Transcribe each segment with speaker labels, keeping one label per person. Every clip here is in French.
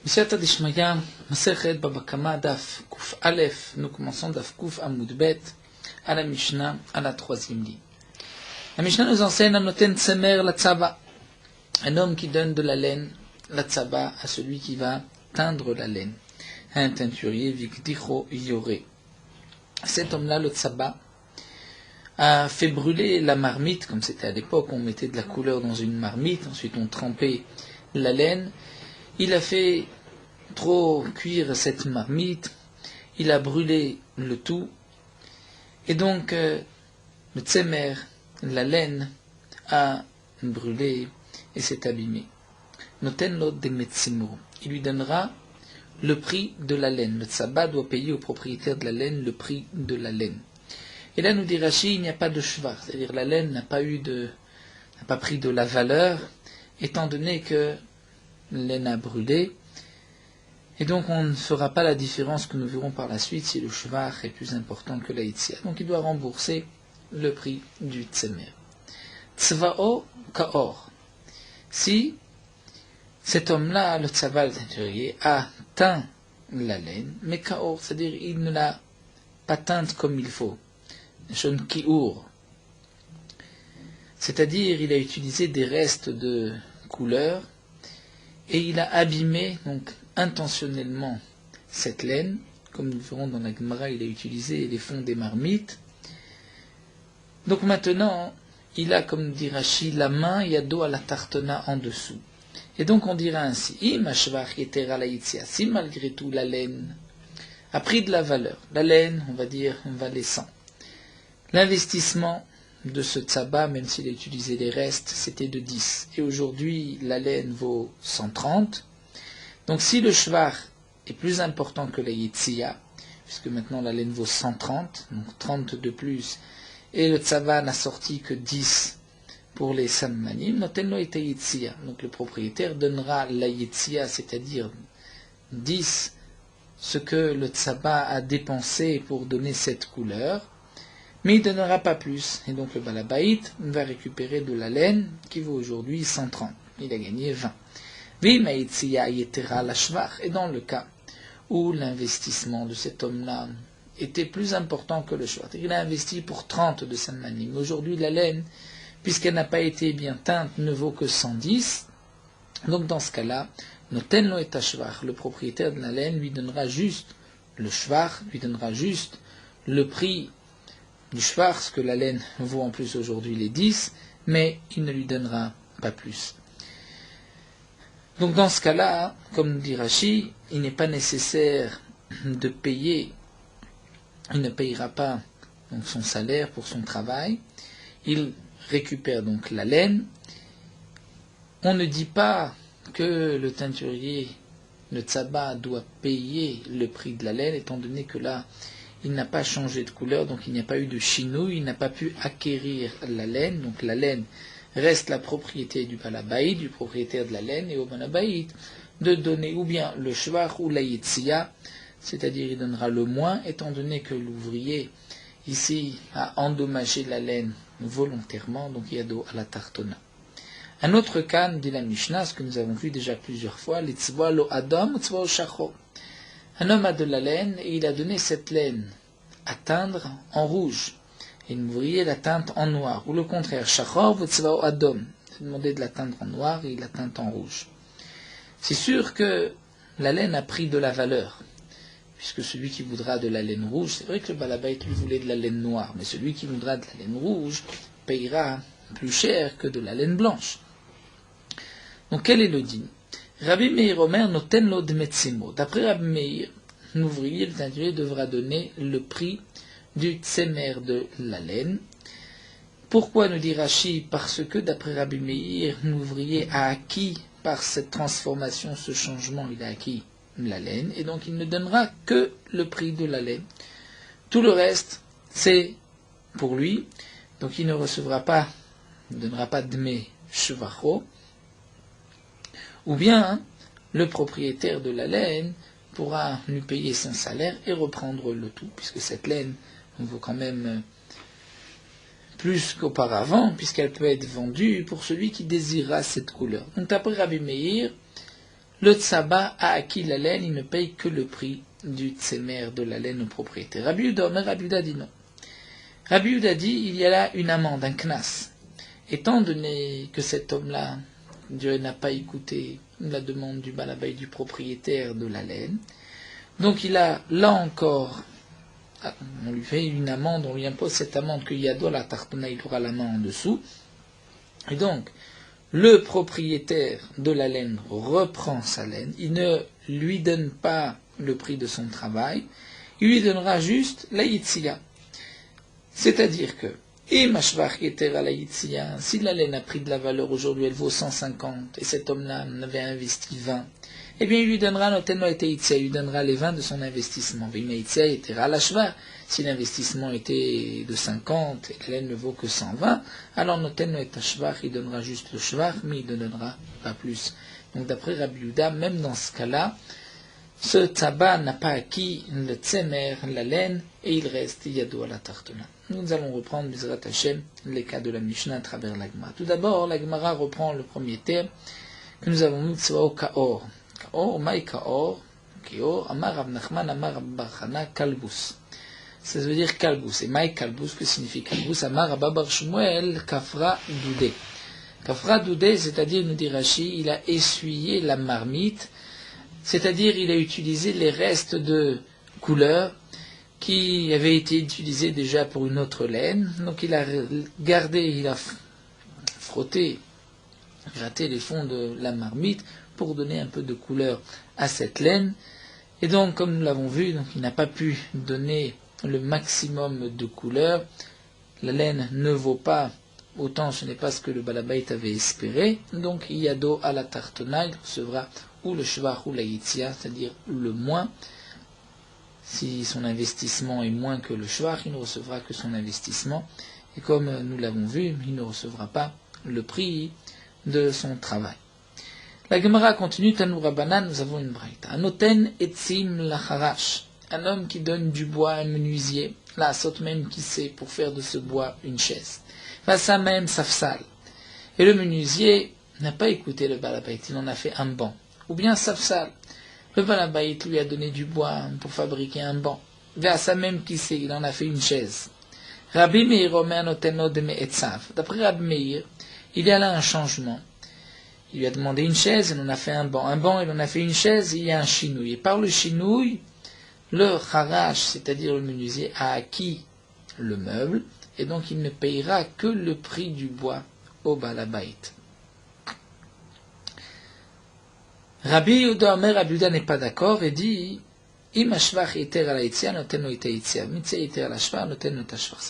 Speaker 1: B'siyata d'Ishmaya, Masechet Baba Kama Daf Kuf Aleph, nous commençons Daf Kuf Amud Bet, à la Mishnah, à la troisième ligne. La Mishnah nous enseigne à noten tsemer la tzaba, un homme qui donne de la laine, la tzaba, à celui qui va teindre la laine, à un teinturier vikdicho yoré. Cet homme-là, le tzaba, a fait brûler la marmite, comme c'était à l'époque, on mettait de la couleur dans une marmite, ensuite on trempait la laine. Il a fait trop cuire cette marmite, il a brûlé le tout, et donc le tsemer, la laine, a brûlé et s'est abîmé. Notenlo de metzimo, il lui donnera le prix de la laine. Le tzaba doit payer au propriétaire de la laine le prix de la laine. Et là nous dit Rashi, il n'y a pas de shvar, c'est-à-dire la laine n'a pas pris de la valeur, étant donné que la laine a brûlé, et donc on ne fera pas la différence que nous verrons par la suite si le shvar est plus important que la itzia. Donc il doit rembourser le prix du tsemer. Tzvao kaor. Si cet homme-là, le tzava, le teinturier, a teint la laine, mais kaor, c'est-à-dire il ne l'a pas teinte comme il faut, shon ki'ur, c'est-à-dire il a utilisé des restes de couleur, et il a abîmé donc intentionnellement cette laine, comme nous verrons dans la Gemara, il a utilisé les fonds des marmites. Donc maintenant, il a, comme dit Rashi, la main yado à la tartana en dessous. Et donc on dira ainsi, si malgré tout la laine a pris de la valeur, la laine, on va dire, valait 100. L'investissement de ce tzaba, même s'il a utilisé les restes, c'était de 10. Et aujourd'hui, la laine vaut 130. Donc si le shvar est plus important que la yitzia, puisque maintenant la laine vaut 130, donc 30 de plus, et le tzava n'a sorti que 10 pour les sammanim, notenlo ete yitzia. Donc le propriétaire donnera la yitzia, c'est-à-dire 10, ce que le tzaba a dépensé pour donner cette couleur, mais il ne donnera pas plus. Et donc le balabaït va récupérer de la laine qui vaut aujourd'hui 130. Il a gagné 20. Et dans le cas où l'investissement de cet homme-là était plus important que le shvar, il a investi pour 30 de sammanim. Aujourd'hui, la laine, puisqu'elle n'a pas été bien teinte, ne vaut que 110. Donc dans ce cas-là, notenlo et shvar, le propriétaire de la laine lui donnera juste le shvar, lui donnera juste le prix du shvar, ce que la laine vaut en plus aujourd'hui les 10, mais il ne lui donnera pas plus. Donc dans ce cas-là, comme dit Rashi, il n'est pas nécessaire de payer, il ne payera pas donc, son salaire pour son travail, il récupère donc la laine. On ne dit pas que le teinturier, le tzaba, doit payer le prix de la laine, étant donné que là, il n'a pas changé de couleur, donc il n'y a pas eu de chinouille, il n'a pas pu acquérir la laine, donc la laine reste la propriété du balabaïd, du propriétaire de la laine, et au balabaïd de donner ou bien le shvar ou la yitzia, c'est-à-dire il donnera le moins, étant donné que l'ouvrier ici a endommagé la laine volontairement, donc il y a d'eau à la tartona. Un autre cas, dit la Mishnah, ce que nous avons vu déjà plusieurs fois, les tzva lo adam, tzva o shacho. Un homme a de la laine et il a donné cette laine à teindre en rouge. Et l'ouvrier la teinte en noir. Ou le contraire, shachor ou tzvao adom. Il a demandé de la teindre en noir et il la teinte en rouge. C'est sûr que la laine a pris de la valeur. Puisque celui qui voudra de la laine rouge, c'est vrai que le balabait lui voulait de la laine noire. Mais celui qui voudra de la laine rouge payera plus cher que de la laine blanche. Donc quel est le din? Rabbi Meir Omer noten lo de metzimo. D'après Rabbi Meir, l'ouvrier, le teinturier, devra donner le prix du tsemer de la laine. Pourquoi nous dit Rashi? Parce que d'après Rabbi Meir, l'ouvrier a acquis par cette transformation, ce changement, il a acquis la laine, et donc il ne donnera que le prix de la laine. Tout le reste, c'est pour lui, donc il ne recevra pas, il ne donnera pas dme shvacho, ou bien le propriétaire de la laine pourra lui payer son salaire et reprendre le tout, puisque cette laine vaut quand même plus qu'auparavant, puisqu'elle peut être vendue pour celui qui désirera cette couleur. Donc d'après Rabbi Meir, le tsaba a acquis la laine, il ne paye que le prix du tsemer de la laine au propriétaire. Rabbi Yehuda dit non. Rabbi Yehuda dit, il y a là une amende, un knas. Étant donné que cet homme-là, Dieu n'a pas écouté la demande du balabay du propriétaire de la laine, donc il a, là encore, on lui fait une amende, on lui impose cette amende que Yado la tartona, il aura la main en dessous. Et donc, le propriétaire de la laine reprend sa laine, il ne lui donne pas le prix de son travail, il lui donnera juste la yitzia. C'est-à-dire que, si la laine a pris de la valeur aujourd'hui, elle vaut 150, et cet homme-là en avait investi 20, eh bien il lui donnera il lui donnera les 20 de son investissement. Si l'investissement était de 50 et que la laine ne vaut que 120, alors il donnera juste le shvar, mais il ne donnera pas plus. Donc d'après Rabbi Yehuda, même dans ce cas-là, ce tabac n'a pas acquis le tsemer, la laine, et il reste yado à la tartona. Nous allons reprendre, Bizrat Hashem, les cas de la Mishnah à travers la Gemara. Tout d'abord, la Gemara reprend le premier terme que nous avons mis, c'est au kaor. Kaor, maï kaor, kaor, amar Rav Nachman, amar Rav bar Chana, kalbus. Ça veut dire kalbus. Et maï kalbus, que signifie kalbus? Amar Abba bar Shmuel, kafra doudé. Kafra doudé, c'est-à-dire, nous dit Rashi, il a essuyé la marmite, c'est-à-dire il a utilisé les restes de couleur qui avaient été utilisés déjà pour une autre laine. Donc il a gardé, il a frotté, gratté les fonds de la marmite pour donner un peu de couleur à cette laine. Et donc, comme nous l'avons vu, donc, il n'a pas pu donner le maximum de couleur. La laine ne vaut pas autant, ce n'est pas ce que le balabait avait espéré. Donc, yado à la tartona, il recevra ou le shvar ou la yitzia, c'est-à-dire le moins. Si son investissement est moins que le shvar, il ne recevra que son investissement. Et comme nous l'avons vu, il ne recevra pas le prix de son travail. La Gemara continue, Tanoura Banan, nous avons une braïta. Anoten etzim lacharash, un homme qui donne du bois à un menuisier, la sot même qui sait pour faire de ce bois une chaise. Vasa même safsal. Et le menuisier n'a pas écouté le balabait, il en a fait un banc. Ou bien safsal. Le balabait lui a donné du bois pour fabriquer un banc. Vasa même qui sait, il en a fait une chaise. Rabbi Meir omer noteno de me'etzav. D'après Rabbi Meir, il y a là un changement. Il lui a demandé une chaise, il en a fait un banc. Un banc, il en a fait une chaise, il y a un chinouille. Et par le chinouille, le charash, c'est-à-dire le menuisier, a acquis le meuble, et donc il ne payera que le prix du bois au balabait. Rabbi Yehuda Omer, Rabbi Yehuda n'est pas d'accord et dit c'est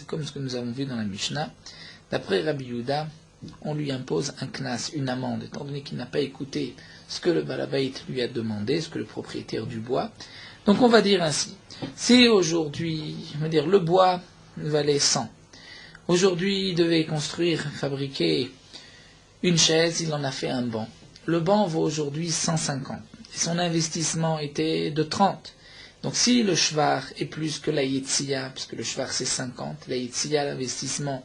Speaker 1: comme ce que nous avons vu dans la Mishnah. D'après Rabbi Yehuda, on lui impose un knas, une amende, étant donné qu'il n'a pas écouté ce que le balabait lui a demandé, ce que le propriétaire du bois. Donc on va dire ainsi, si aujourd'hui, on va dire, le bois valait 100, aujourd'hui il devait fabriquer une chaise, il en a fait un banc. Le banc vaut aujourd'hui 150, et son investissement était de 30. Donc si le shvar est plus que la yitzia, puisque le shvar c'est 50, la yitzia, l'investissement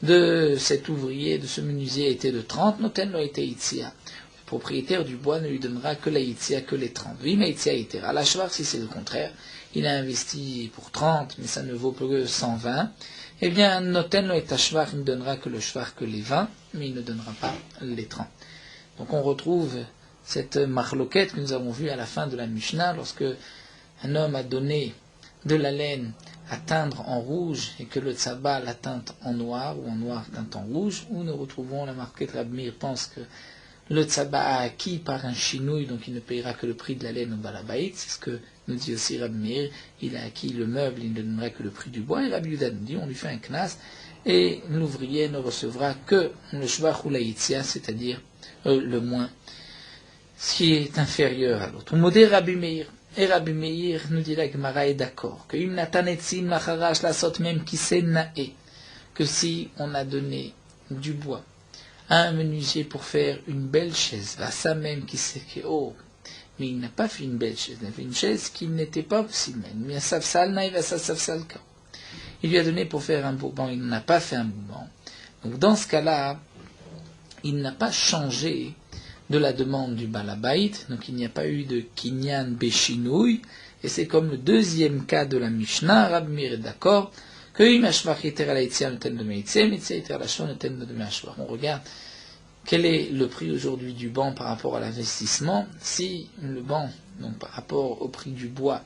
Speaker 1: de cet ouvrier, de ce menuisier était de 30, noten lo été yitzia. Le propriétaire du bois ne lui donnera que la yitzia, que les 30. Oui, mais yitzia itera. La shvar, si c'est le contraire, il a investi pour 30, mais ça ne vaut que 120, eh bien, noten lo et shvar, il ne donnera que le shvar, que les 20, mais il ne donnera pas les 30. Donc on retrouve cette marloquette que nous avons vue à la fin de la Mishnah, lorsque un homme a donné de la laine à teindre en rouge et que le tsaba l'a teinte en noir ou en noir teinte en rouge, où nous retrouvons la marquette. Rabbi Meir pense que le tsaba a acquis par un chinouille, donc il ne payera que le prix de la laine au balabait. C'est ce que nous dit aussi Rabbi Meir. Il a acquis le meuble, il ne donnera que le prix du bois. Et Rabbi Yehuda nous dit, on lui fait un knas et l'ouvrier ne recevra que le shvach ou la yitzia, c'est-à-dire le moins, ce qui est inférieur à l'autre. Modé Rabbi Meir. Et Rabbi Meir nous dit la Gemara est d'accord que im natanetzim lacharash la sot même qui s'est naé, que si on a donné du bois à un menuisier pour faire une belle chaise, à ça même qui s'est fait mais il n'a pas fait une belle chaise, il a fait une chaise qui n'était pas possible, mais safsal naïv à sa safsal ka. Il lui a donné pour faire un beau banc, il n'a pas fait un beau banc. Donc dans ce cas-là, il n'a pas changé de la demande du Balabait, donc il n'y a pas eu de Kinyan Beshinouy, et c'est comme le deuxième cas de la Mishnah, Rab Meir est d'accord, que on regarde quel est le prix aujourd'hui du banc par rapport à l'investissement. Si le banc, donc par rapport au prix du bois,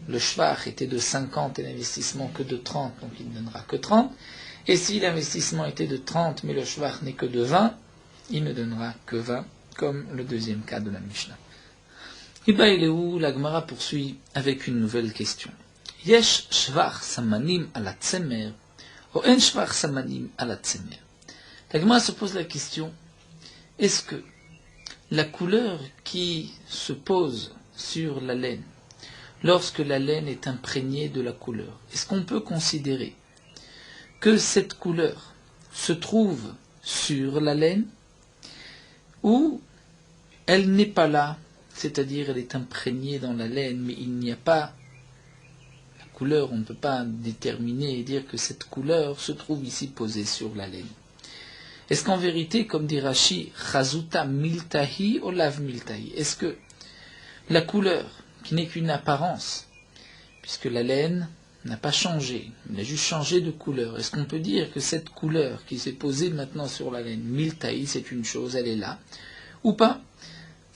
Speaker 1: le shvach était de 50 et l'investissement que de 30, donc il ne donnera que 30. Et si l'investissement était de 30 mais le shvach n'est que de 20, il ne donnera que 20, comme le deuxième cas de la Mishnah. Iba il est où? La Gemara poursuit avec une nouvelle question. Yesh shvach samanim ala tsemer, ou en shvach samanim ala tsemer. La Gemara se pose la question, est-ce que la couleur qui se pose sur la laine, lorsque la laine est imprégnée de la couleur, est-ce qu'on peut considérer que cette couleur se trouve sur la laine ou elle n'est pas là, c'est-à-dire elle est imprégnée dans la laine, mais il n'y a pas la couleur, on ne peut pas déterminer et dire que cette couleur se trouve ici posée sur la laine. Est-ce qu'en vérité, comme dit Rashi, Chazuta miltahi ou lav miltahi, est-ce que la couleur, qui n'est qu'une apparence, puisque la laine n'a pas changé, elle a juste changé de couleur, est-ce qu'on peut dire que cette couleur qui s'est posée maintenant sur la laine, miltahi, c'est une chose, elle est là, ou pas?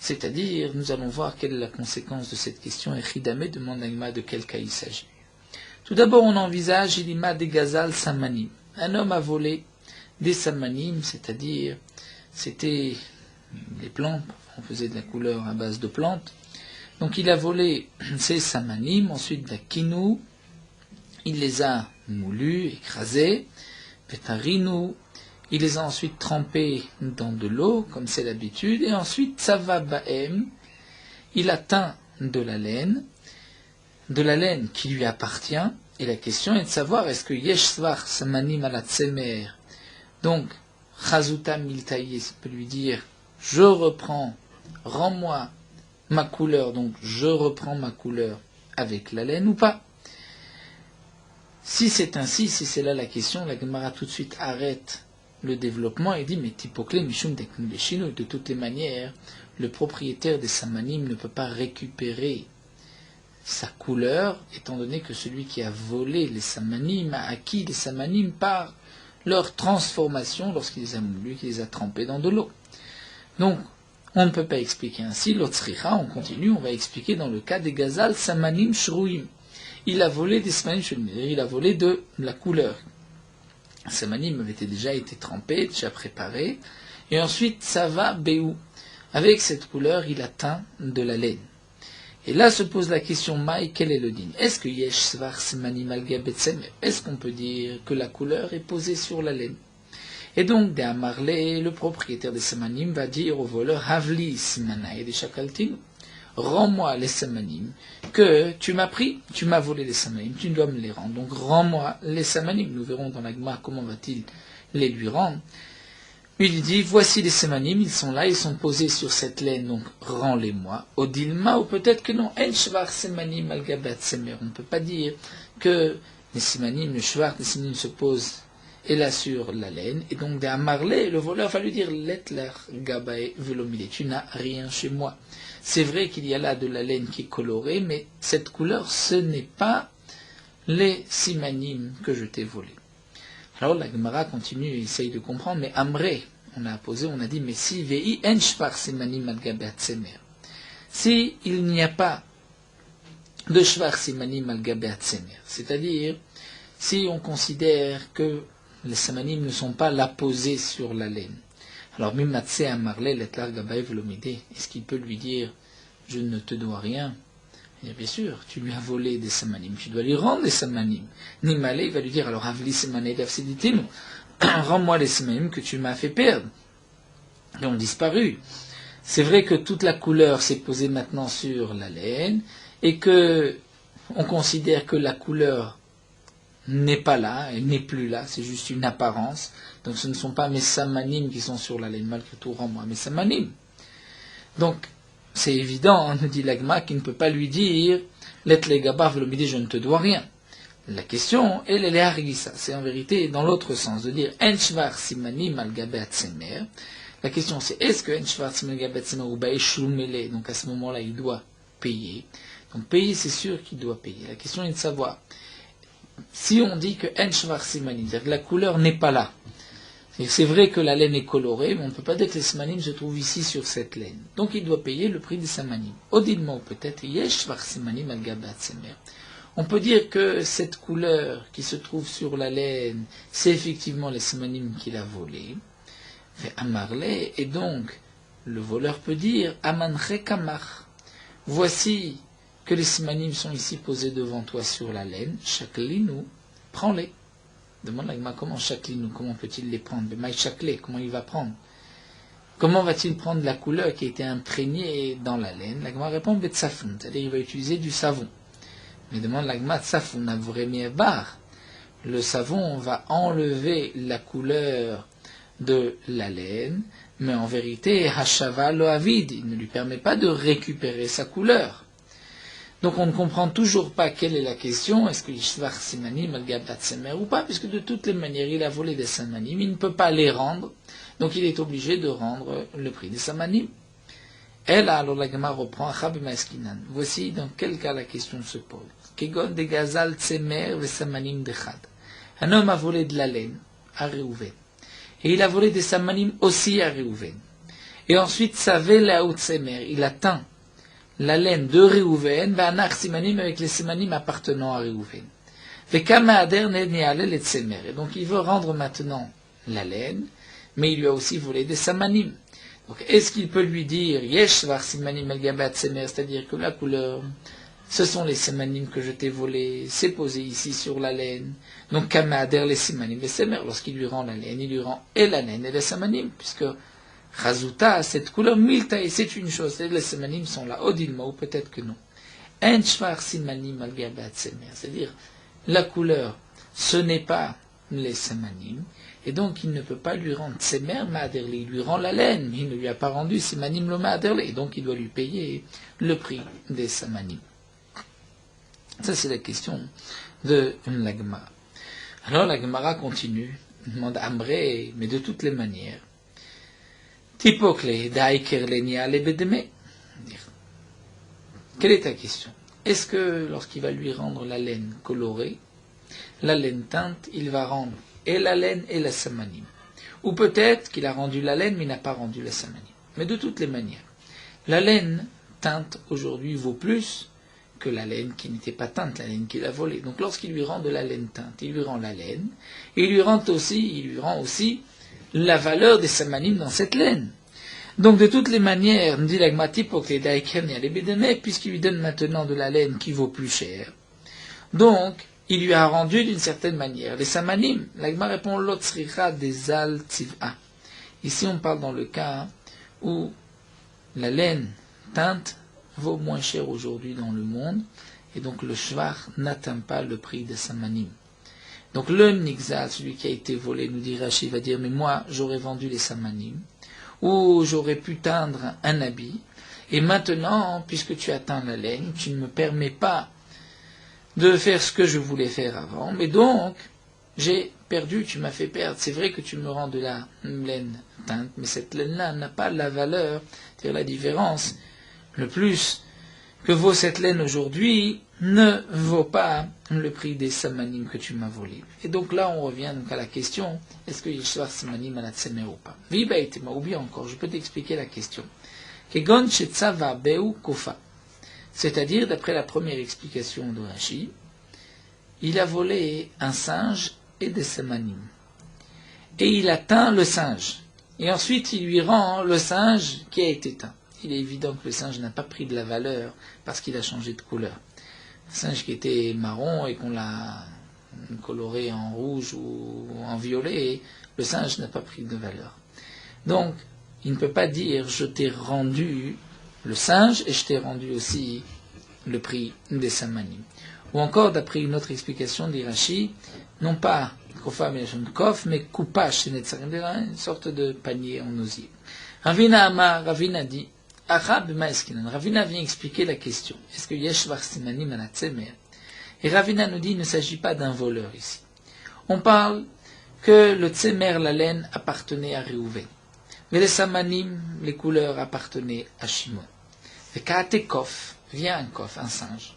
Speaker 1: C'est-à-dire, nous allons voir quelle est la conséquence de cette question, et Chidame demande à Agma de quel cas il s'agit. Tout d'abord, on envisage Ilima de Gazal Samanim. Un homme a volé des samanim, c'est-à-dire, c'était les plantes, on faisait de la couleur à base de plantes. Donc il a volé ces samanim, ensuite de la kinou, il les a moulus, écrasés, petarinou, il les a ensuite trempés dans de l'eau, comme c'est l'habitude, et ensuite Tsava Baem, il a teint de la laine qui lui appartient, et la question est de savoir est-ce que Yesh Svar Samanim ala Tsemer, donc Chazuta Miltaï, ça peut lui dire je reprends, rends-moi ma couleur, donc je reprends ma couleur avec la laine ou pas. Si c'est ainsi, si c'est là la question, la Gemara tout de suite arrête le développement et dit mais Tipokle Mishum Deknubeshinu, de toutes les manières, le propriétaire des samanim ne peut pas récupérer sa couleur, étant donné que celui qui a volé les samanim a acquis les samanim par leur transformation lorsqu'il les a moulus, qu'il les a trempés dans de l'eau. Donc, on ne peut pas expliquer ainsi. L'Otsricha, on continue, on va expliquer dans le cas des Gazal Samanim Shruim. Il a volé des Samanim Shruim, il a volé de la couleur. Les Samanim avaient déjà été trempés, déjà préparés, et ensuite, ça va Béou. Avec cette couleur, il a teint de la laine. Et là se pose la question, Maï, quel est le din? Est-ce que Yesh Svar Samanim al Gabetsem, est-ce qu'on peut dire que la couleur est posée sur la laine? Et donc, de Amarle, le propriétaire des Samanim, va dire au voleur, Havli Simanaï de Shakaltinu, rends-moi les Samanim, que tu m'as pris, tu m'as volé les Samanim, tu dois me les rendre. Donc, rends-moi les Samanim. Nous verrons dans la Gemara comment va-t-il les lui rendre. Il dit, voici les Semanim, ils sont là, ils sont posés sur cette laine, donc rends-les-moi. Odilma, ou peut-être que non, En Shvar Semanim al Gabat Semer. On ne peut pas dire que les Semanim, le Shvar des Semanim se pose et là sur la laine, et donc d'Amarle, le voleur va lui dire, Letler Gabae Velomile, tu n'as rien chez moi. C'est vrai qu'il y a là de la laine qui est colorée, mais cette couleur, ce n'est pas les Simanim que je t'ai volés. Alors la Gemara continue et essaye de comprendre, mais Amré, on a posé, on a dit, mais si Vei en Shvar Simanim al Gabat Semer, si il n'y a pas de Shvar Simanim al Gabat Semer, c'est-à-dire si on considère que les Simanim ne sont pas là posés sur la laine, alors Mimatse Amarle letlar Gabae Velomide, est-ce qu'il peut lui dire, je ne te dois rien? Et bien sûr, tu lui as volé des samanim, tu dois lui rendre des samanim. Nimale, il va lui dire, alors avli semané d'afsiditinu, rends-moi les samanim que tu m'as fait perdre. Ils ont disparu. C'est vrai que toute la couleur s'est posée maintenant sur la laine, et que on considère que la couleur n'est pas là, elle n'est plus là, c'est juste une apparence. Donc ce ne sont pas mes samanim qui sont sur la laine, malgré tout, rends-moi mes samanim. Donc, c'est évident, nous dit l'Agma, qu'il ne peut pas lui dire « Let le gabav le midi, je ne te dois rien ». La question, elle est hargissa. C'est en vérité dans l'autre sens, de dire « En shvar simanim al gabat semer ». La question c'est, est-ce que En Shvar Siman Gabbat Semer ou Baeshumele, donc à ce moment-là, il doit payer. Donc payer, c'est sûr qu'il doit payer. La question est de savoir, si on dit que En Shvar Simanim, c'est-à-dire que la couleur n'est pas là, c'est vrai que la laine est colorée, mais on ne peut pas dire que les Simanim se trouvent ici sur cette laine. Donc il doit payer le prix des Simanim. Odilma ou peut-être, Yesh Shvar Simanim al Gabbat Semer. On peut dire que cette couleur qui se trouve sur la laine, c'est effectivement les Simanim qu'il a volé. Fait Amarle, et donc le voleur peut dire Amanche Kamach. Voici que les Simanim sont ici posés devant toi sur la laine. Chaklinu, prends-les. Demande l'agma comment Chaklinu, comment peut-il les prendre? Mais Chaklé, comment il va prendre? Comment va-t-il prendre la couleur qui a été imprégnée dans la laine? L'agma répond Betsafun, c'est-à-dire il va utiliser du savon. Mais demande l'agma Tsafun, bar. Le savon va enlever la couleur de la laine, mais en vérité, Hashava lo avid, il ne lui permet pas de récupérer sa couleur. Donc on ne comprend toujours pas quelle est la question, est-ce que Yishvar Simanim al Gabbat Semer ou pas, puisque de toutes les manières il a volé des Simanim, il ne peut pas les rendre, donc il est obligé de rendre le prix des Simanim. Elle, alors la Gemara reprend Achab Maskinan. Voici dans quel cas la question se pose. Kegon de Gazal Tsemer ve Samanim dechad. Un homme a volé de la laine à Réhouven. Et il a volé des Samanim aussi à Réhouven. Et ensuite, Savé la Tsemer, il atteint la laine de Réhouven, Banar Simanim avec les Simanim appartenant à Réhouven. Vekama Ader Ne'ale le Tsemer. Et donc il veut rendre maintenant la laine, mais il lui a aussi volé des Samanim. Donc est-ce qu'il peut lui dire Yesh var Simanim al Gabbat Semer, c'est-à-dire que la couleur, ce sont les Simanim que je t'ai volés, c'est posé ici sur la laine. Donc Kama Ader les Simanim, les Semer, lorsqu'il lui rend la laine, il lui rend et la laine et les Simanim, puisque Chazuta, cette couleur milta, et c'est une chose, les Simanim sont là, Odilma, ou peut-être que non. En Shvar Simanim al Gabbat Semer, c'est-à-dire la couleur, ce n'est pas les Simanim, et donc il ne peut pas lui rendre Semer Ma'aderle, il lui rend la laine, mais il ne lui a pas rendu Simanim lo Ma'aderle, et donc il doit lui payer le prix des Simanim. Ça c'est la question de la Gemara. Alors la Gemara continue, demande Amré, mais de toutes les manières. Tipokle, Daikerlenia lebedeme. Quelle est ta question? Est-ce que lorsqu'il va lui rendre la laine colorée, la laine teinte, il va rendre et la laine et la Samanim? Ou peut-être qu'il a rendu la laine mais il n'a pas rendu la Samanim. Mais de toutes les manières, la laine teinte aujourd'hui vaut plus que la laine qui n'était pas teinte, la laine qu'il a volée. Donc lorsqu'il lui rend de la laine teinte, il lui rend la laine, et il lui rend aussi la valeur des Samanim dans cette laine. Donc de toutes les manières, dit l'agmati pour que les daïkern y a les bédémés, puisqu'il lui donne maintenant de la laine qui vaut plus cher. Donc, il lui a rendu d'une certaine manière. Les Samanim, l'agma répond l'otsricha des al tiv'a. Ici on parle dans le cas où la laine teinte vaut moins cher aujourd'hui dans le monde, et donc le shvar n'atteint pas le prix des Samanim. Donc le Nixal, celui qui a été volé, nous dit Rashi, va dire, mais moi j'aurais vendu les Samanim, ou j'aurais pu teindre un habit, et maintenant, puisque tu atteins la laine, tu ne me permets pas de faire ce que je voulais faire avant, mais donc, j'ai perdu, tu m'as fait perdre. C'est vrai que tu me rends de la laine teinte, mais cette laine-là n'a pas la valeur, c'est-à-dire la différence. Le plus que vaut cette laine aujourd'hui ne vaut pas le prix des Samanim que tu m'as volé. Et donc là, on revient donc à la question, est-ce que Yishvar Samanim à la Tsemer ou pas? Ou bien encore, je peux t'expliquer la question. Kegon Shetzava Beu Kofa. C'est-à-dire, d'après la première explication de Rashi, il a volé un singe et des Samanim. Et il atteint le singe. Et ensuite, il lui rend le singe qui a été teint. Il est évident que le singe n'a pas pris de la valeur parce qu'il a changé de couleur. Un singe qui était marron et qu'on l'a coloré en rouge ou en violet, le singe n'a pas pris de valeur. Donc, il ne peut pas dire « je t'ai rendu le singe et je t'ai rendu aussi le prix des Samanim ». Ou encore, d'après une autre explication d'Irachi, non pas Kofa Kof, mais Koupa Shenetzarim, une sorte de panier en osier. Ravina Amar, Ravina dit, Ravina vient expliquer la question. Est-ce que Yeshvar Simanim ala Tsemer? Et Ravina nous dit, il ne s'agit pas d'un voleur ici. On parle que le Tsemer, la laine, appartenait à Réhouven. Mais les samanim, les couleurs appartenaient à Shimon. Et Kaatekov, vient un kof, un singe.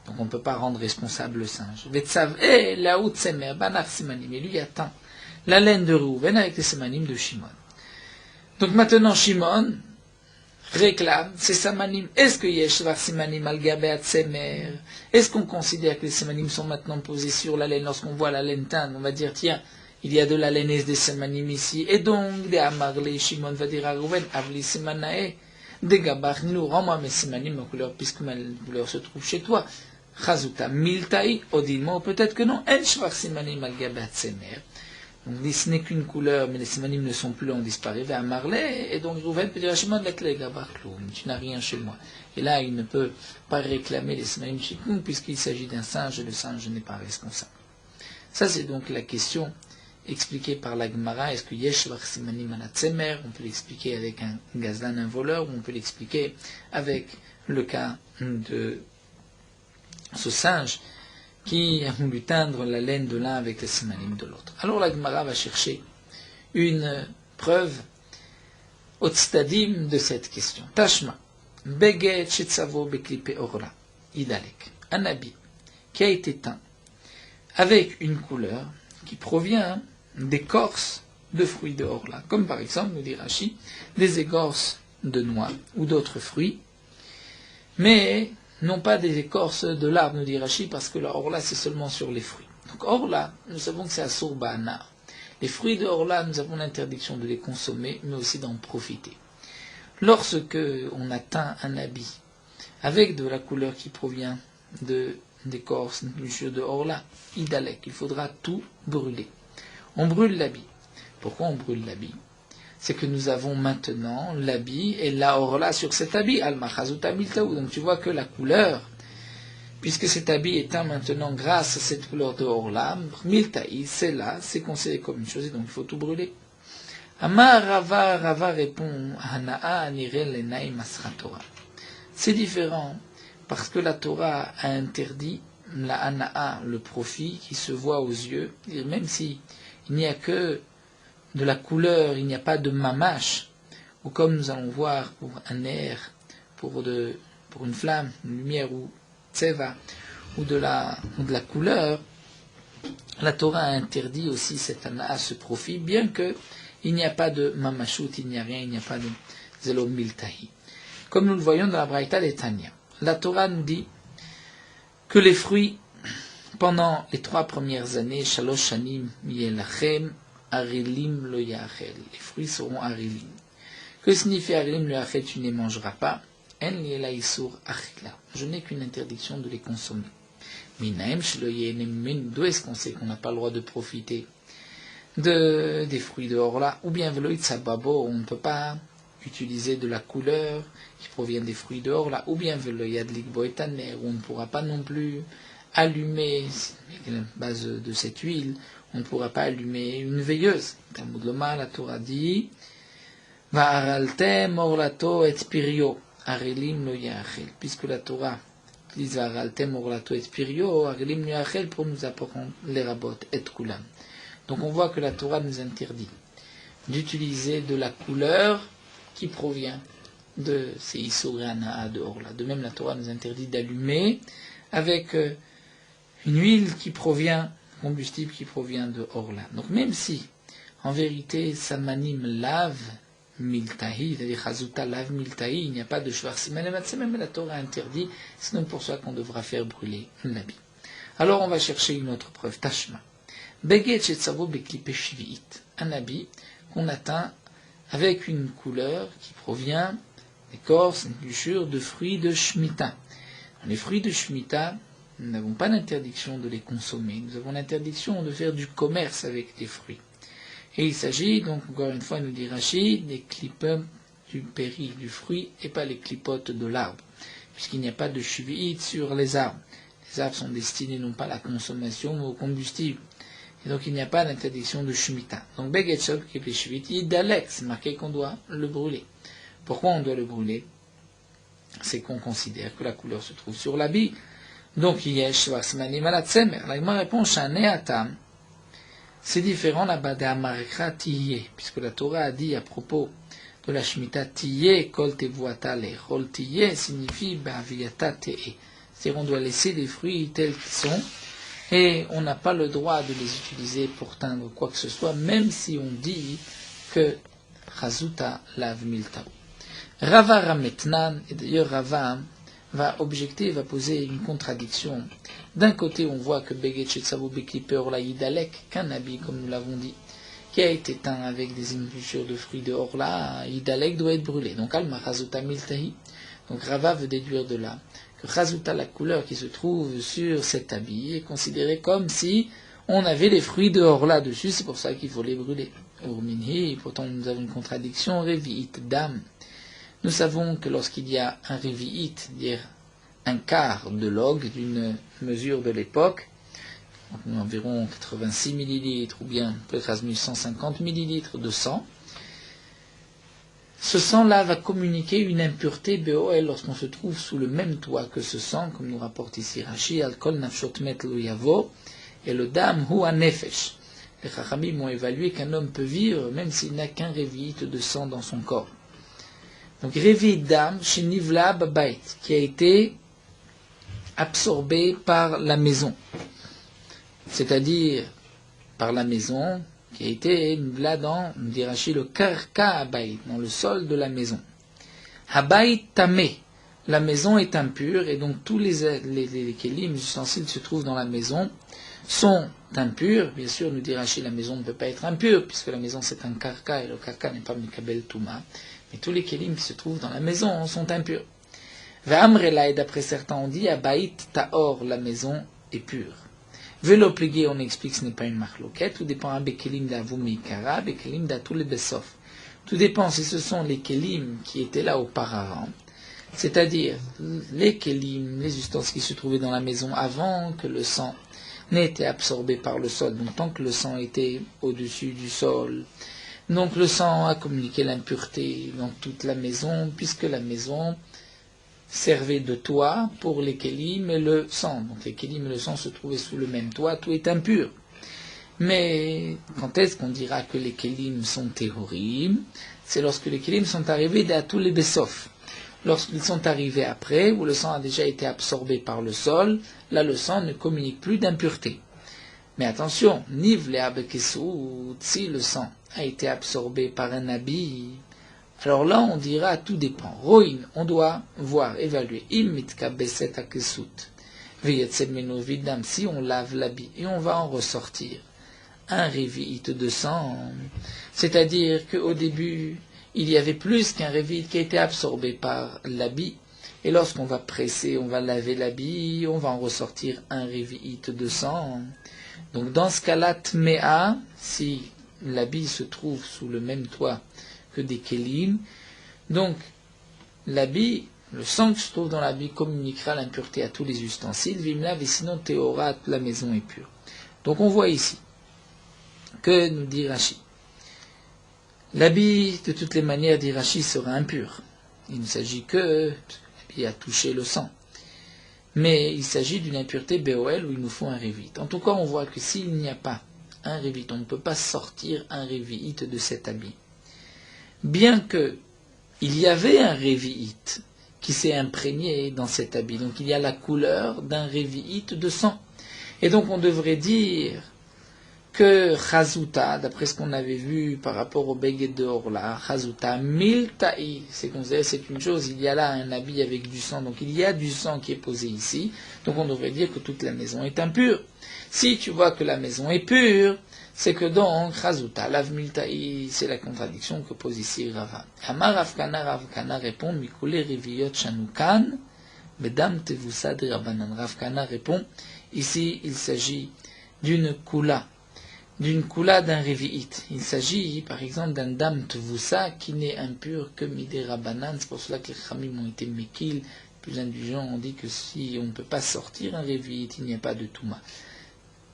Speaker 1: Donc on ne peut pas rendre responsable le singe. Vetsav, laout semer, banar simanim. Et lui attend la laine de Reuven avec les samanim de Shimon. Donc maintenant Shimon réclame ces samanim. Est-ce que yeshvar simanim al gabeat semer? Est-ce qu'on considère que les samanim sont maintenant posés sur la laine? Lorsqu'on voit la laine teinte, on va dire tiens, il y a de la laine et des samanim ici. Et donc, des amarlé, Shimon va dire à Reuven, avli simanae, des gabar, nous, rends-moi mes samanim, ma couleur, puisque ma couleur se trouve chez toi. Chazuta miltaï, odilmo, peut-être que non, en shvar simanim al gabeat semer. Donc, ce n'est qu'une couleur, mais les simanim ne sont plus là, on disparaît, vers Marley, et donc Reuven peut dire à Shimon, tu n'as rien chez moi. Et là, il ne peut pas réclamer les simanim shikun, puisqu'il s'agit d'un singe, et le singe n'est pas responsable. Ça, c'est donc la question expliquée par la Gemara. Est-ce que yeshvar simanim ala tsemer? On peut l'expliquer avec un gazlan, un voleur, ou on peut l'expliquer avec le cas de ce singe qui a voulu teindre la laine de l'un avec les simanim de l'autre. Alors la Gemara va chercher une preuve au tzadim de cette question. Tashma, beget shetzavo beklipe orla, idalek, un habit qui a été teint avec une couleur qui provient d'écorces de fruits de orla, comme par exemple, nous dit Rashi, des écorces de noix ou d'autres fruits, mais non pas des écorces de l'arbre, nous dit Rashi, parce que la orla, c'est seulement sur les fruits. Donc orla, nous savons que c'est assour ba'ana. Les fruits de orla, nous avons l'interdiction de les consommer, mais aussi d'en profiter. Lorsque on a teint un habit avec de la couleur qui provient d'écorces, de orla, idalek, il faudra tout brûler. On brûle l'habit. Pourquoi on brûle l'habit? C'est que nous avons maintenant l'habit et la orla sur cet habit, al-machazuta miltaou. Donc tu vois que la couleur, puisque cet habit est teint maintenant grâce à cette couleur de orla, miltaï, c'est là, c'est considéré comme une chose, et donc il faut tout brûler. Amar Rava répond, Hana'a anirel lenai masra Torah. C'est différent, parce que la Torah a interdit la hana'a, le profit qui se voit aux yeux, et même si il n'y a que de la couleur, il n'y a pas de mamash, ou comme nous allons voir pour un air, pour une flamme, une lumière, ou tseva, ou de la couleur, la Torah a interdit aussi cette hana'a, ce profit, bien que il n'y a pas de mamashut, il n'y a rien, il n'y a pas de zelo miltahi. Comme nous le voyons dans la Braïta des Tanya. La Torah nous dit que les fruits, pendant les 3 premières années, shalosh shanim yelachem, arilim lo yachel. Les fruits seront arilim. Que signifie arilim lo yachel? Tu ne les mangeras pas. En liela isur achila. Je n'ai qu'une interdiction de les consommer. Minaim shelo yenem. D'où est-ce qu'on sait qu'on n'a pas le droit de profiter des fruits de orla? Ou bien veloit sababo, on ne peut pas utiliser de la couleur qui provient des fruits de orla. Ou bien veloyad likboetaner, où on ne pourra pas non plus allumer, avec la base de cette huile, on ne pourra pas allumer une veilleuse. Talmud Loma, la Torah dit, Va'araltem orlato et pirio, arelim lo yachel. Puisque la Torah utilise Va'araltem orlato et pirio, arelim lo yachel, pour nous apprendre les rabot et kulam. Donc on voit que la Torah nous interdit d'utiliser de la couleur qui provient de ces Isourana de orla. De même, la Torah nous interdit d'allumer avec une huile qui provient, combustible qui provient de orla. Donc même si, en vérité, Samanim lave miltahi, c'est-à-dire Chazuta lave miltahi, il n'y a pas de shvar simanim, c'est même la Torah interdit, c'est donc pour ça qu'on devra faire brûler l'habit. Alors on va chercher une autre preuve, Tashma. Beget shetzavo beklipe shvi'it, un habit qu'on atteint avec une couleur qui provient d'écorce, d'épluchure, de fruits de Shemitah. Les fruits de Shemitah, nous n'avons pas l'interdiction de les consommer, nous avons l'interdiction de faire du commerce avec des fruits. Et il s'agit, donc encore une fois, nous dit Rachid, des clipotes du péri, du fruit, et pas les clipotes de l'arbre, puisqu'il n'y a pas de shvi'it sur les arbres. Les arbres sont destinés non pas à la consommation, mais au combustible. Et donc il n'y a pas d'interdiction de Shemitah. Donc Beget Shov qui est Shviti, d'Alek, c'est marqué qu'on doit le brûler. Pourquoi on doit le brûler? C'est qu'on considère que la couleur se trouve sur l'habit. Donc Yesh Vasmanim Alatsemer. La Gemara répond Shaneatam. C'est différent là-bas d'Amarkra Tiyé, puisque la Torah a dit à propos de la Shemitah Tiyé, Kol Tevuata Lechol Tiyé signifie Ba'aviyata Te'e. C'est-à-dire on doit laisser les fruits tels qu'ils sont, et on n'a pas le droit de les utiliser pour teindre quoi que ce soit, même si on dit que Chazuta Lav Miltao. Rava Rametnan, et d'ailleurs Rava va objecter, va poser une contradiction. D'un côté, on voit que Beget Shetzavo Beklipe Orla Yidalek, qu'un habit, comme nous l'avons dit, qui a été teint avec des épluchures de fruits de Orla, Yidalek doit être brûlé. Donc Alma Chazuta Miltahi. Donc Rava veut déduire de là que Chazuta, la couleur qui se trouve sur cet habit, est considérée comme si on avait les fruits de Orla dessus, c'est pour ça qu'il faut les brûler. Urminhi, pourtant nous avons une contradiction, Revi'it Dam. Nous savons que lorsqu'il y a un Revi'it, c'est-à-dire un quart de log d'une mesure de l'époque, environ 86 millilitres ou bien peut-être 150 millilitres de sang, ce sang-là va communiquer une impureté BOL lorsqu'on se trouve sous le même toit que ce sang, comme nous rapporte ici Rashi, Al-Kol Nafshot Met Lo Yavo, et le Dam Hu Nefesh. Les Chachamim ont évalué qu'un homme peut vivre même s'il n'a qu'un Revi'it de sang dans son corps. Donc Revi'it Dam, Shenivla Babait, qui a été absorbé par la maison, c'est-à-dire par la maison qui a été là dans, nous dit Rashi, le karka habayit, dans le sol de la maison. Habayit tamé, la maison est impure et donc tous les kelim, les ustensiles se trouvent dans la maison, sont impurs. Bien sûr, nous dit Rashi, la maison ne peut pas être impure puisque la maison c'est un karka et le karka n'est pas mikabel touma. Mais tous les kelim qui se trouvent dans la maison sont impurs. V'amrela, et d'après certains on dit, Abaït Taor, la maison est pure. Velo pligé, on explique que ce n'est pas une marloquette, tout dépend de Kelim d'Avumikara, de Kelim d'Atul Besof. Tout dépend si ce sont les Kelim qui étaient là auparavant, c'est-à-dire les Kelim, les ustensiles qui se trouvaient dans la maison avant que le sang n'ait été absorbé par le sol, donc tant que le sang était au-dessus du sol. Donc le sang a communiqué l'impureté dans toute la maison, puisque la maison servait de toit pour les kélim et le sang. Donc les kélim et le sang se trouvaient sous le même toit, tout est impur. Mais quand est-ce qu'on dira que les kélim sont théorim? C'est lorsque les kélim sont arrivés à tous les bessof. Lorsqu'ils sont arrivés après, où le sang a déjà été absorbé par le sol, là le sang ne communique plus d'impureté. Mais attention, niv le abekesou, si le sang a été absorbé par un habit, alors là, on dira, tout dépend. Roin, on doit voir, évaluer. Imitka beset akesut. Veyetsem vidam, si on lave l'habit et on va en ressortir un revi'it de sang, c'est-à-dire qu'au début, il y avait plus qu'un revi'it qui a été absorbé par l'habit, et lorsqu'on va presser, on va laver l'habit, on va en ressortir un revi'it de sang. Donc dans ce cas-là, tmea, si l'habit se trouve sous le même toit que des kélim, donc l'habit, le sang qui se trouve dans l'habit communiquera l'impureté à tous les ustensiles, vimla, et sinon théorat, la maison est pure. Donc on voit ici que nous dit Rashi, l'habit de toutes les manières, dit Rashi, sera impur. Il ne s'agit que, l'habit a touché le sang, mais il s'agit d'une impureté BOL où il nous faut un révit. En tout cas, on voit que s'il n'y a pas un révit, on ne peut pas sortir un révit de cet habit. Bien que il y avait un révi'it qui s'est imprégné dans cet habit, donc il y a la couleur d'un révi'it de sang. Et donc on devrait dire que Chazuta, d'après ce qu'on avait vu par rapport au Beged de Orla, Chazuta milta'i, c'est qu'on disait, c'est une chose, il y a là un habit avec du sang, donc il y a du sang qui est posé ici, donc on devrait dire que toute la maison est impure. Si tu vois que la maison est pure, c'est que donc, Chazuta, lav milta'i, c'est la contradiction que pose ici Rava. Amar Ravkana répond, Mikule riviyot shanukan, bedam tevusa de Rabbanan. Ravkana répond, ici il s'agit d'une kula d'un revi'it. Il s'agit, par exemple, d'un dam tevusa qui n'est impur que midé Rabbanan. C'est pour cela que les Khamim ont été mekil, plus indulgents, ont dit que si on ne peut pas sortir un revi'it, il n'y a pas de touma.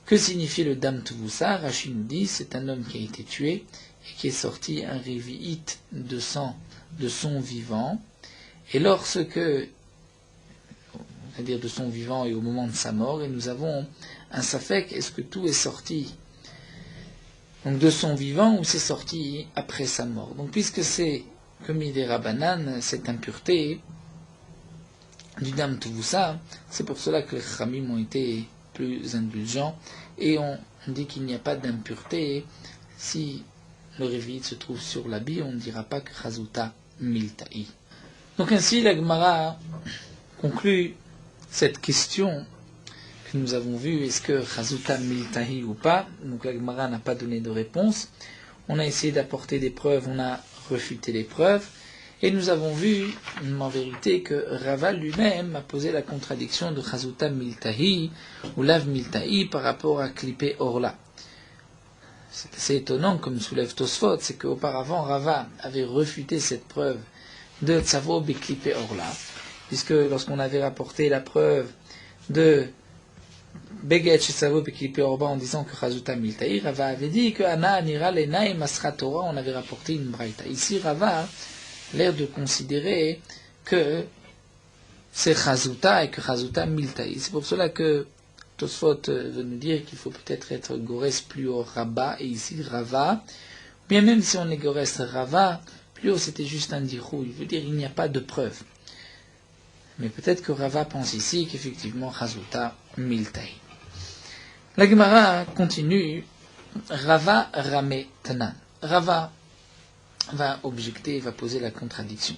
Speaker 1: Que signifie le dam tevusa? Rashi nous dit, c'est un homme qui a été tué et qui est sorti un revi'it de sang de son vivant. Et lorsque, c'est-à-dire de son vivant et au moment de sa mort, et nous avons un safek, est-ce que tout est sorti Donc de son vivant ou c'est sorti après sa mort. Donc puisque c'est, comme il dit Rabbanan, cette impureté du Dam Tuvusa, c'est pour cela que les Khamim ont été plus indulgents et on dit qu'il n'y a pas d'impureté si le révit se trouve sur l'habit, on ne dira pas que Chazuta Milta'i. Donc ainsi la Gemara conclut cette question que nous avons vue, est-ce que Chazuta Milta'i ou pas. Donc la Gemara n'a pas donné de réponse. On a essayé d'apporter des preuves, on a refuté les preuves, et nous avons vu en vérité que Rava lui-même a posé la contradiction de Chazuta Milta'i ou Lav Milta'i par rapport à Klippé Orla. C'est assez étonnant, comme soulève Tosfot, c'est qu'auparavant Rava avait refuté cette preuve de Tzavo Beklippé Orla, puisque lorsqu'on avait rapporté la preuve de Beget Tzavo Beklippé Orba en disant que Chazuta Milta'i, Rava avait dit que Ana Anira Lena et Masra Torah, on avait rapporté une braïta. Ici Rava a l'air de considérer que c'est Chazuta et que Chazuta Milta'i. C'est pour cela que Tosfot veut nous dire qu'il faut peut-être être Gores plus haut Rabba, et ici Rava. Bien même si on est Gores Rava, plus haut c'était juste un dirou, il veut dire il n'y a pas de preuve. Mais peut-être que Rava pense ici qu'effectivement Chazuta Milta'i. La Gemara continue, Rava Rame Tanan. Rava va objecter, va poser la contradiction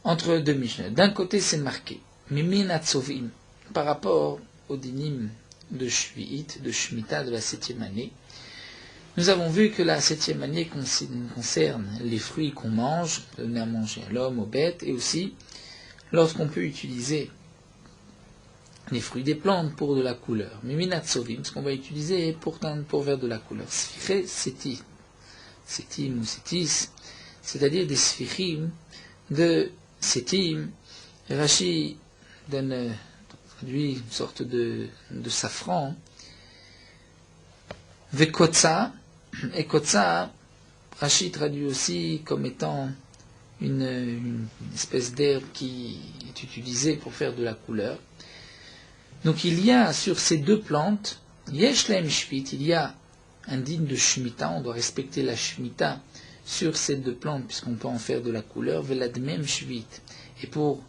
Speaker 1: entre deux Mishnah. D'un côté c'est marqué, Mimin Atzovim, par rapport au dinim de Shvi'it, de Shemitah, de la 7e année. Nous avons vu que la 7e année concerne les fruits qu'on mange, donner à manger à l'homme, aux bêtes, et aussi lorsqu'on peut utiliser les fruits des plantes pour de la couleur. Miminat Sovim, ce qu'on va utiliser pour faire de la couleur. Sphiré, Séti, Sétim ou Sétis, c'est-à-dire des sphirim de Sétim. Rashi donne traduit une sorte de safran. Vekotsa, et Kotsa, Rashi traduit aussi comme étant une espèce d'herbe qui est utilisée pour faire de la couleur. Donc il y a sur ces deux plantes, Yesh Lahem Shvit, il y a un digne de Shemitah, on doit respecter la Shemitah sur ces deux plantes puisqu'on peut en faire de la couleur, Veladmem Shvit. Et pour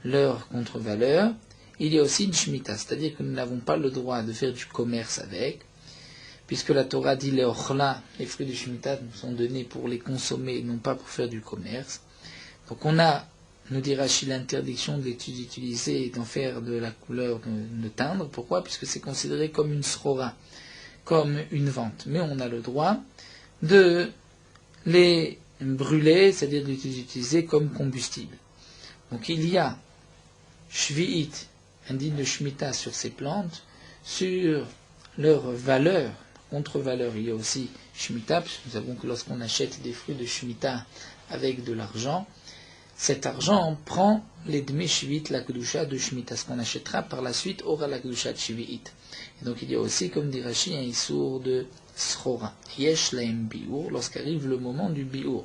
Speaker 1: leur contre-valeur, il y a aussi une Shemitah, c'est-à-dire que nous n'avons pas le droit de faire du commerce avec, puisque la Torah dit les ochla, les fruits de Shemitah nous sont donnés pour les consommer, non pas pour faire du commerce. Donc on a, nous dit Rashi, l'interdiction d'utiliser et d'en faire de la couleur de teindre. Pourquoi? Puisque c'est considéré comme une srora, comme une vente. Mais on a le droit de les brûler, c'est-à-dire de les utiliser comme combustible. Donc il y a Shvi'it, indigne de Shemitah sur ces plantes, sur leur valeur, contre-valeur. Il y a aussi Shemitah, puisque nous savons que lorsqu'on achète des fruits de Shemitah avec de l'argent, cet argent prend les demi Shvi'it, la Kedusha de Shemitah, ce qu'on achètera par la suite aura la Kedusha de Shvi'it. Et donc il y a aussi, comme dit Rashi, un issour de Srora. Yesh laim bi'ur, lorsqu'arrive le moment du bi'ur.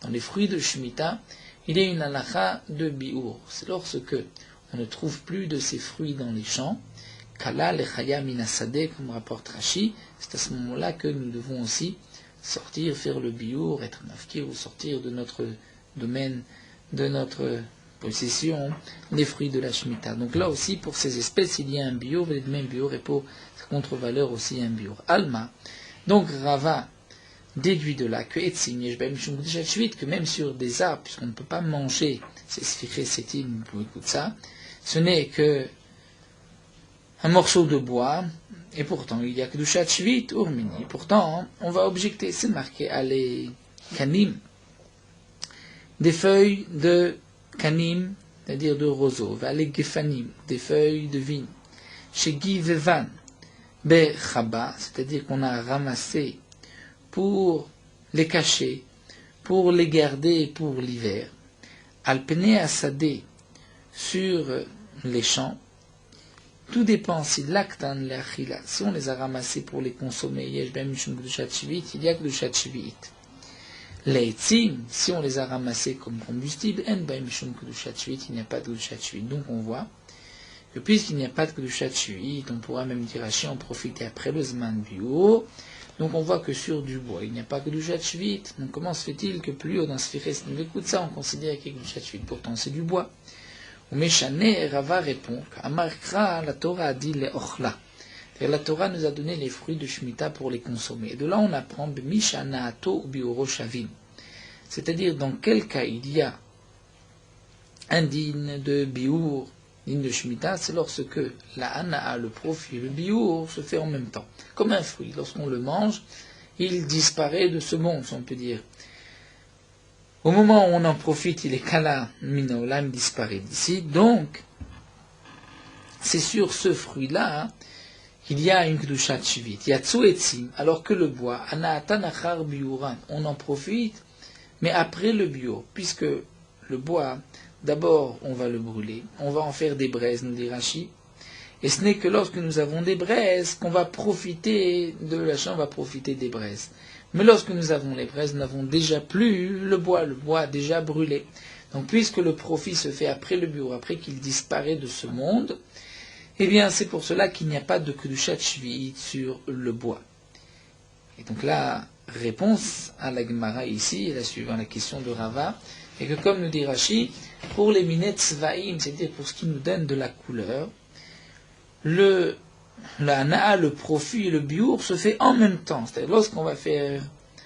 Speaker 1: Dans les fruits de Shemitah, il y a une halakha de bi'ur. C'est lorsque on ne trouve plus de ces fruits dans les champs, Kala lechaya minasade, comme rapporte Rashi, c'est à ce moment-là que nous devons aussi sortir, faire le bi'ur, être mafkir, ou sortir de notre domaine, de notre possession, les fruits de la Shemitah. Donc là aussi, pour ces espèces, il y a un bi'ur, et même bi'ur, et pour sa contre-valeur aussi un bi'ur. Alma, donc Rava déduit de là que etzim yeshbem mishum kedushat shvit, que même sur des arbres, puisqu'on ne peut pas manger ces sfiché sétim, pour écouter ça, ce n'est que un morceau de bois, et pourtant il y a kedushat shvit urmini. Pourtant, on va objecter, c'est marqué à les kanim, des feuilles de kanim, c'est-à-dire de roseau, va les gefanim, des feuilles de vigne, chez Givevan, Bechaba, c'est-à-dire qu'on a ramassé pour les cacher, pour les garder pour l'hiver, Alpene Asadé, sur les champs, tout dépend si l'actan l'achila, si on les a ramassés pour les consommer, yesh ben mishum kedushat shvit, il y a kedushat shvit. Les etzim, si on les a ramassés comme combustible, en ben mishum kedushat shvit, il n'y a pas de kedushat shvit. Donc on voit que puisqu'il n'y a pas de kedushat shvit, on pourra même dire Rashi en profiter après le zman bi'ur, Donc on voit que sur du bois, il n'y a pas que du Shvit. Donc comment se fait-il que plus haut dans Sfiches Nivekutsa, on considère qu'il y a que du Shvit? Pourtant c'est du bois. Ou Meshane, Rava répond, Amarkra, la Torah a dit les Ochla. La Torah nous a donné les fruits de Shemitah pour les consommer. Et de là on apprend Mishana Ato ou Bioro Shavim. C'est-à-dire dans quel cas il y a un digne de Biour, digne de Shemitah, c'est lorsque la Hana'a, le profit, le Biour se fait en même temps. Comme un fruit, lorsqu'on le mange, il disparaît de ce monde, si on peut dire. Au moment où on en profite, il est Kala Minaolam, disparaît d'ici. Donc, c'est sur ce fruit-là qu'il y a une Kedushat Shvit. Il y a Tsuetzim, alors que le bois, Ana'atan Achar Biuran, on en profite, mais après le bio, puisque le bois, d'abord on va le brûler, on va en faire des braises, nous dit Rashi, et ce n'est que lorsque nous avons des braises qu'on va profiter de la chambre, on va profiter des braises. Mais lorsque nous avons les braises, nous n'avons déjà plus le bois a déjà brûlé. Donc puisque le profit se fait après le bio, après qu'il disparaît de ce monde, eh bien c'est pour cela qu'il n'y a pas de Kedushat Shvi'it sur le bois. Et donc la réponse à la Gemara ici, la suivant la question de Rava, est que comme nous dit Rashi, pour les minet tzvaim, c'est-à-dire pour ce qui nous donne de la couleur, la na'a, le profit et le biour se fait en même temps. C'est-à-dire lorsqu'on va faire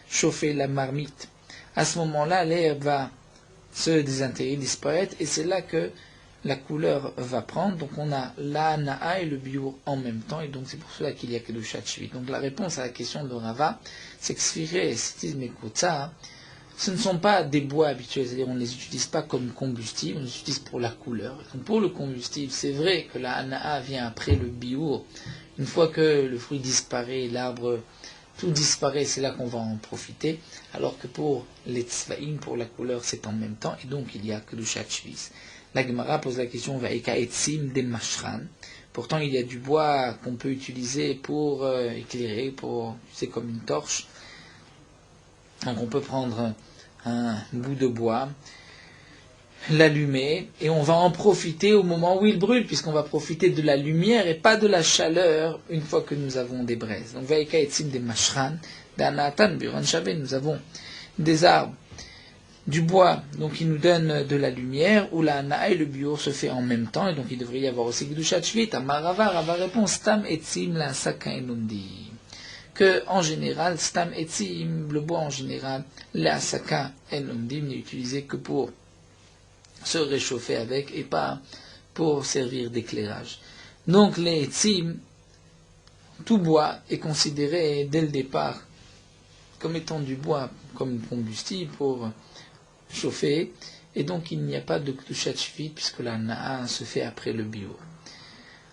Speaker 1: chauffer la marmite, à ce moment-là, l'herbe va se désintégrer, disparaître, et c'est là que la couleur va prendre. Donc on a la na'a et le biour en même temps, et donc c'est pour cela qu'il y a que le shvit. Donc la réponse à la question de Rava, c'est que Sphiré et Sitis Mekotsa, ce ne sont pas des bois habituels, c'est-à-dire on ne les utilise pas comme combustible, on les utilise pour la couleur. Donc pour le combustible, c'est vrai que la hana'a vient après le biour. Une fois que le fruit disparaît, l'arbre, tout disparaît, c'est là qu'on va en profiter. Alors que pour les tzvaïm, pour la couleur, c'est en même temps, et donc il y a que le shvit. La Gemara pose la question, Vaïka etzim de mashran. Pourtant il y a du bois qu'on peut utiliser pour éclairer, c'est comme une torche. Donc on peut prendre un bout de bois, l'allumer, et on va en profiter au moment où il brûle, puisqu'on va profiter de la lumière et pas de la chaleur une fois que nous avons des braises. Donc, Vaïka etzim des mashran, d'anatan buran shavé, nous avons des arbres, du bois, donc il nous donne de la lumière, où la hana'a et le bio se fait en même temps, et donc il devrait y avoir aussi Kedushat Shvit. Amarava, Rava répond, stam etzim la saka enundi. Que, en général, stam etzim, le bois en général, la saka enundi n'est utilisé que pour se réchauffer avec et pas pour servir d'éclairage. Donc les etzim, tout bois est considéré dès le départ comme étant du bois, comme combustible pour chauffer, et donc il n'y a pas de Kedushat Shvit puisque la na'a se fait après le bio.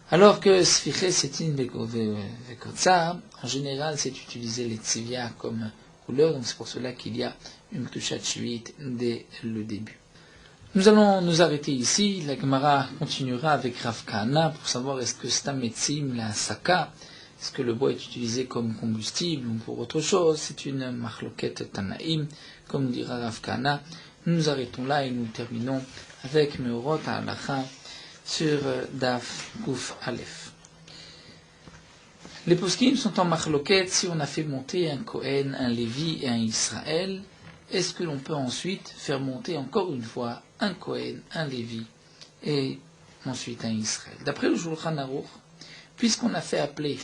Speaker 1: Alors que Sfiche Setin Vekotsa, en général c'est utilisé les tzivia comme couleur, donc c'est pour cela qu'il y a une Kedushat Shvit dès le début. Nous allons nous arrêter ici, la Gemara continuera avec Rav Kahana pour savoir est-ce que Stam Etzim, la Saka, est-ce que le bois est utilisé comme combustible ou pour autre chose. C'est une Machloket Tanaïm, comme dira Rav Kahana. Nous nous arrêtons là et nous terminons avec Meorot Halacha sur Daf Kuf Aleph. Les poskim sont en Machloket. Si on a fait monter un Kohen, un Lévi et un Israël, est-ce que l'on peut ensuite faire monter encore une fois un Kohen, un Lévi et ensuite un Israël? D'après le Shulchan Aruch, puisqu'on a fait appeler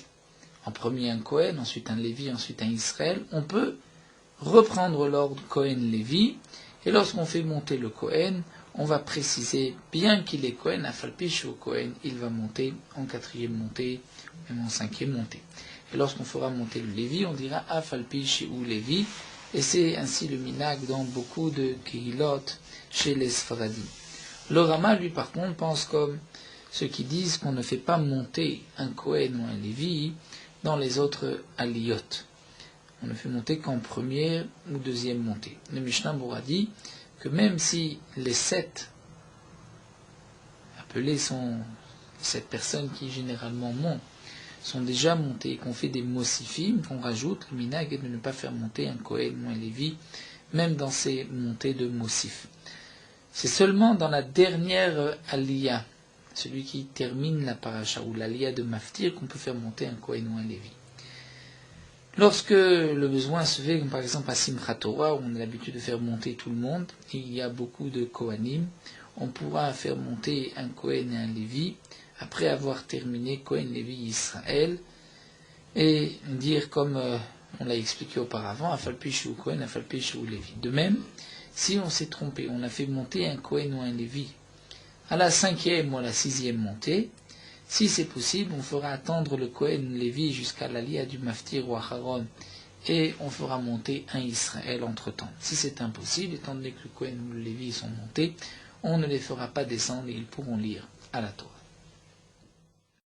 Speaker 1: en premier un Kohen, ensuite un Lévi, ensuite un Israël, on peut reprendre l'ordre Kohen-Lévi, et lorsqu'on fait monter le Kohen, on va préciser, bien qu'il est Kohen, Afalpish ou Kohen, il va monter en quatrième montée, même en cinquième montée. Et lorsqu'on fera monter le Lévi, on dira Afalpish ou Lévi, et c'est ainsi le minag dans beaucoup de Kehilot chez les Sfaradim. Le Rama, lui, par contre, pense comme ceux qui disent qu'on ne fait pas monter un Kohen ou un Lévi dans les autres aliyot. On ne fait monter qu'en première ou deuxième montée. Le Mishnah Bura dit que même si les 7 appelés sont 7 personnes qui généralement montent, sont déjà montées, qu'on fait des mosifim, qu'on rajoute, le minag est de ne pas faire monter un Kohen ou un Lévi, même dans ces montées de mosif. C'est seulement dans la dernière aliyah, celui qui termine la paracha, ou l'aliyah de Maftir, qu'on peut faire monter un Kohen ou un Lévi. Lorsque le besoin se fait, comme par exemple à Simchat Torah, où on a l'habitude de faire monter tout le monde, et il y a beaucoup de Kohanim, on pourra faire monter un Kohen et un Lévi, après avoir terminé Kohen, Lévi, Israël, et dire comme on l'a expliqué auparavant, Afalpish ou Kohen, Afalpish ou Lévi. De même, si on s'est trompé, on a fait monter un Kohen ou un Lévi à la 5e ou à la 6e montée, si c'est possible, on fera attendre le Kohen Lévi jusqu'à l'Aliyah du Maftir ou Acharon, et on fera monter un Israël entre-temps. Si c'est impossible, étant donné que le Kohen ou le Lévi sont montés, on ne les fera pas descendre et ils pourront lire à la Torah.